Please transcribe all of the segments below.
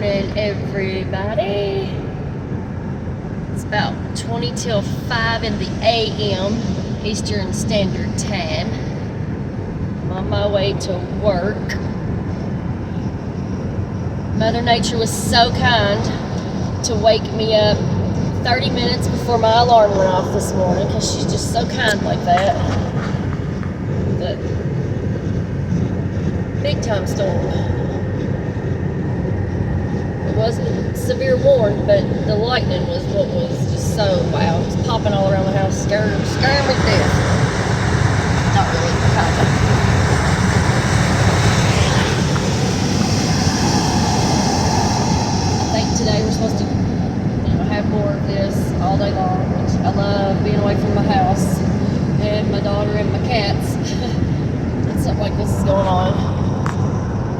morning, everybody. It's about 20 till 5 in the a.m. Eastern Standard Time. I'm on my way to work. Mother Nature was so kind to wake me up 30 minutes before my alarm went off this morning, because she's just so kind like that. The big time storm. It wasn't severe warned, but the lightning was what was just so wow. It was popping all around the house, scaring me to death. Not really, kind of. I think today we're supposed to, have more of this all day long, which I love being away from my house and my daughter and my cats. And stuff like this is going on.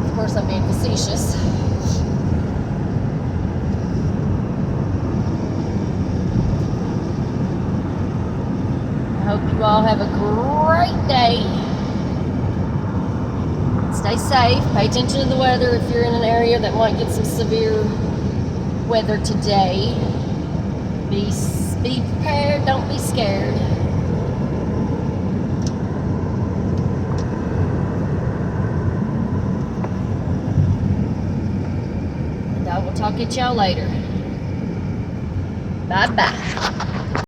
Of course, I'm being facetious. I hope you all have a great day. Stay safe. Pay attention to the weather if you're in an area that might get some severe weather today. Be prepared. Don't be scared. And I will talk at y'all later. Bye-bye.